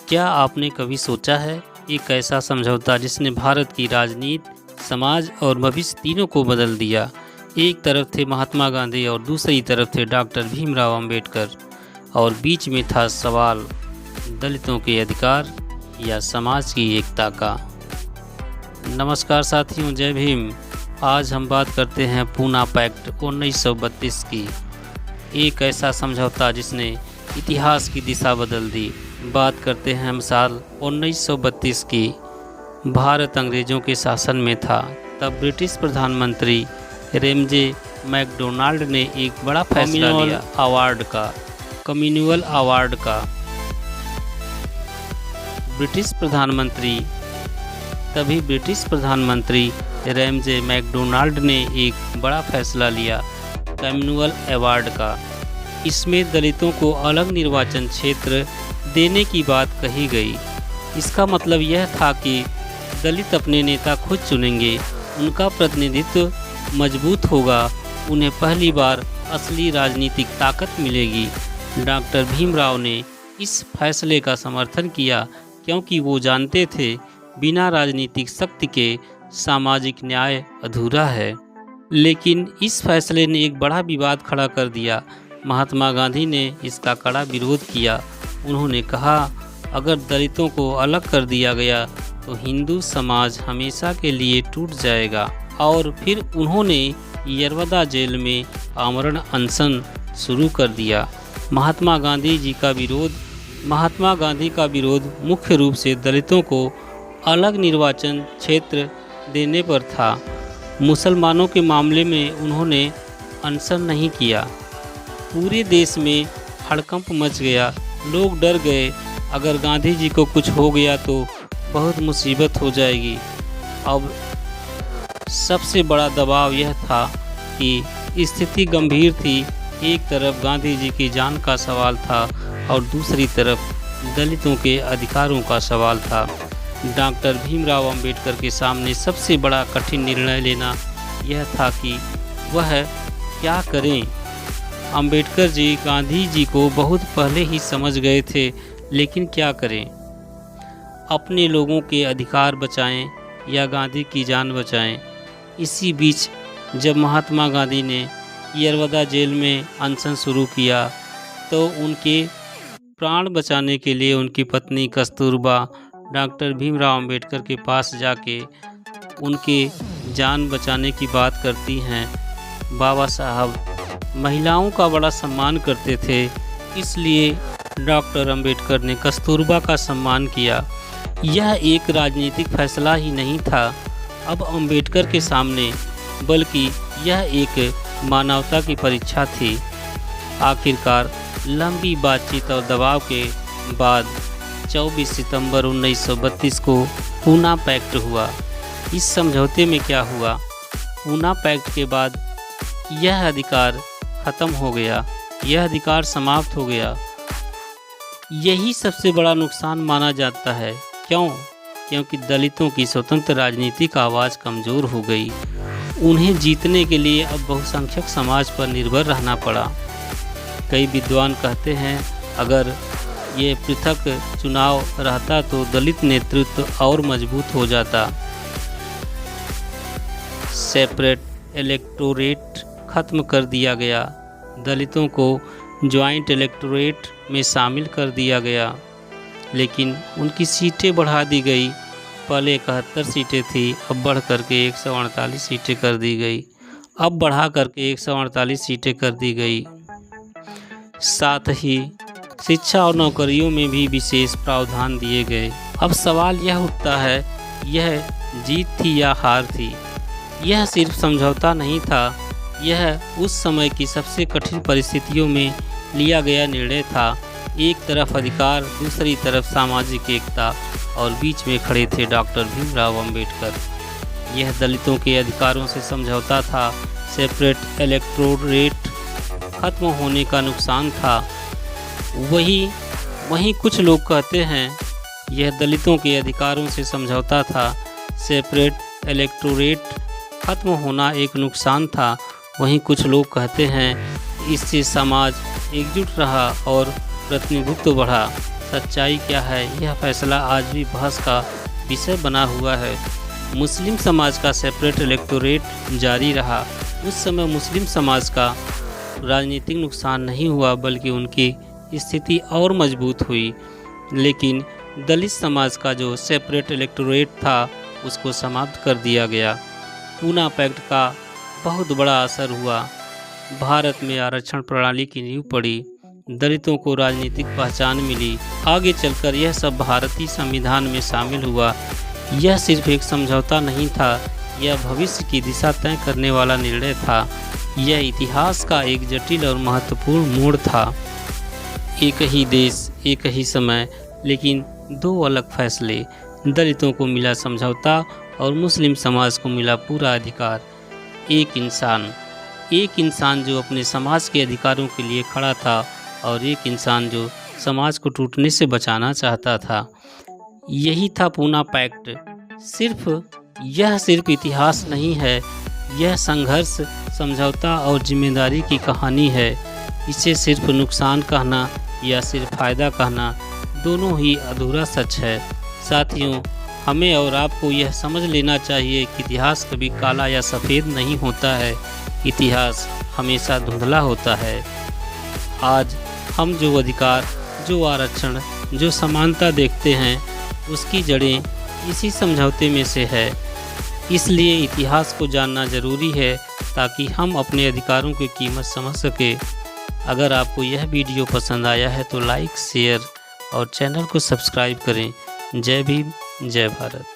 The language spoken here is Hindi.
क्या आपने कभी सोचा है एक ऐसा समझौता जिसने भारत की राजनीति, समाज और भविष्य तीनों को बदल दिया। एक तरफ थे महात्मा गांधी और दूसरी तरफ थे डॉक्टर भीमराव अंबेडकर और बीच में था सवाल दलितों के अधिकार या समाज की एकता का। नमस्कार साथियों, जय भीम। आज हम बात करते हैं पूना पैक्ट 1932 की, एक ऐसा समझौता जिसने इतिहास की दिशा बदल दी। बात करते हैं हम साल 1932 की। भारत अंग्रेज़ों के शासन में था। तब ब्रिटिश प्रधानमंत्री रेमजे मैकडोनाल्ड ने एक बड़ा फैसला लिया कम्युनिवल अवार्ड का। ब्रिटिश प्रधानमंत्री रेमजे मैकडोनाल्ड ने एक बड़ा फैसला लिया कम्युनिवल अवार्ड का। इसमें दलितों को अलग निर्वाचन क्षेत्र देने की बात कही गई। इसका मतलब यह था कि दलित अपने नेता खुद चुनेंगे, उनका प्रतिनिधित्व मजबूत होगा, उन्हें पहली बार असली राजनीतिक ताकत मिलेगी। डॉक्टर भीमराव ने इस फैसले का समर्थन किया क्योंकि वो जानते थे बिना राजनीतिक शक्ति के सामाजिक न्याय अधूरा है। लेकिन इस फैसले ने एक बड़ा विवाद खड़ा कर दिया। महात्मा गांधी ने इसका कड़ा विरोध किया। उन्होंने कहा, अगर दलितों को अलग कर दिया गया तो हिंदू समाज हमेशा के लिए टूट जाएगा। और फिर उन्होंने यरवदा जेल में आमरण अनशन शुरू कर दिया। महात्मा गांधी का विरोध मुख्य रूप से दलितों को अलग निर्वाचन क्षेत्र देने पर था। मुसलमानों के मामले में उन्होंने अनशन नहीं किया। पूरे देश में हड़कंप मच गया, लोग डर गए, अगर गांधी जी को कुछ हो गया तो बहुत मुसीबत हो जाएगी। अब सबसे बड़ा दबाव यह था कि स्थिति गंभीर थी। एक तरफ गांधी जी की जान का सवाल था और दूसरी तरफ दलितों के अधिकारों का सवाल था। डॉक्टर भीमराव अंबेडकर के सामने सबसे बड़ा कठिन निर्णय लेना यह था कि वह क्या करें। अंबेडकर जी गांधी जी को बहुत पहले ही समझ गए थे, लेकिन क्या करें? अपने लोगों के अधिकार बचाएं या गांधी की जान बचाएं? इसी बीच जब महात्मा गांधी ने यरवदा जेल में अनशन शुरू किया तो उनके प्राण बचाने के लिए उनकी पत्नी कस्तूरबा डॉक्टर भीमराव अंबेडकर के पास जाके उनके जान बचाने की बात करती हैं। बाबा साहब महिलाओं का बड़ा सम्मान करते थे, इसलिए डॉक्टर अंबेडकर ने कस्तूरबा का सम्मान किया। यह एक राजनीतिक फैसला ही नहीं था अब अंबेडकर के सामने, बल्कि यह एक मानवता की परीक्षा थी। आखिरकार लंबी बातचीत और दबाव के बाद 24 सितंबर 1932 को पूना पैक्ट हुआ। इस समझौते में क्या हुआ? पूना पैक्ट के बाद यह अधिकार खत्म हो गया, यह अधिकार समाप्त हो गया। यही सबसे बड़ा नुकसान माना जाता है। क्यों? क्योंकि दलितों की स्वतंत्र राजनीतिक आवाज़ कमज़ोर हो गई। उन्हें जीतने के लिए अब बहुसंख्यक समाज पर निर्भर रहना पड़ा। कई विद्वान कहते हैं, अगर ये पृथक चुनाव रहता तो दलित नेतृत्व और मजबूत हो जाता। सेपरेट इलेक्टोरेट खत्म कर दिया गया, दलितों को ज्वाइंट इलेक्टोरेट में शामिल कर दिया गया, लेकिन उनकी सीटें बढ़ा दी गई। पहले 71 सीटें थी, अब बढ़ करके 148 सीटें कर दी गई। साथ ही शिक्षा और नौकरियों में भी विशेष प्रावधान दिए गए। अब सवाल यह उठता है, यह जीत थी या हार थी? यह सिर्फ समझौता नहीं था, यह उस समय की सबसे कठिन परिस्थितियों में लिया गया निर्णय था। एक तरफ अधिकार, दूसरी तरफ सामाजिक एकता और बीच में खड़े थे डॉक्टर भीमराव अंबेडकर। यह दलितों के अधिकारों से समझौता था। सेपरेट इलेक्टोरेट खत्म होने का नुकसान था। वहीं कुछ लोग कहते हैं यह दलितों के अधिकारों से समझौता था, सेपरेट इलेक्टोरेट खत्म होना एक नुकसान था। वहीं कुछ लोग कहते हैं इससे समाज एकजुट रहा और प्रतिनिधित्व बढ़ा। सच्चाई क्या है, यह फैसला आज भी बहस का विषय बना हुआ है। मुस्लिम समाज का सेपरेट इलेक्टोरेट जारी रहा। उस समय मुस्लिम समाज का राजनीतिक नुकसान नहीं हुआ, बल्कि उनकी स्थिति और मजबूत हुई। लेकिन दलित समाज का जो सेपरेट इलेक्टोरेट था उसको समाप्त कर दिया गया। पूना पैक्ट का बहुत बड़ा असर हुआ। भारत में आरक्षण प्रणाली की नींव पड़ी, दलितों को राजनीतिक पहचान मिली। आगे चलकर यह सब भारतीय संविधान में शामिल हुआ। यह सिर्फ एक समझौता नहीं था, यह भविष्य की दिशा तय करने वाला निर्णय था। यह इतिहास का एक जटिल और महत्वपूर्ण मोड़ था। एक ही देश, एक ही समय, लेकिन दो अलग फैसले। दलितों को मिला समझौता और मुस्लिम समाज को मिला पूरा अधिकार। एक इंसान जो अपने समाज के अधिकारों के लिए खड़ा था, और एक इंसान जो समाज को टूटने से बचाना चाहता था। यही था पूना पैक्ट। यह सिर्फ इतिहास नहीं है, यह संघर्ष, समझौता और जिम्मेदारी की कहानी है। इसे सिर्फ नुकसान कहना या सिर्फ फ़ायदा कहना, दोनों ही अधूरा सच है। साथियों, हमें और आपको यह समझ लेना चाहिए कि इतिहास कभी काला या सफ़ेद नहीं होता है, इतिहास हमेशा धुंधला होता है। आज हम जो अधिकार, जो आरक्षण, जो समानता देखते हैं, उसकी जड़ें इसी समझौते में से है। इसलिए इतिहास को जानना ज़रूरी है ताकि हम अपने अधिकारों की कीमत समझ सकें। अगर आपको यह वीडियो पसंद आया है तो लाइक, शेयर और चैनल को सब्सक्राइब करें। जय भीम, जय भारत।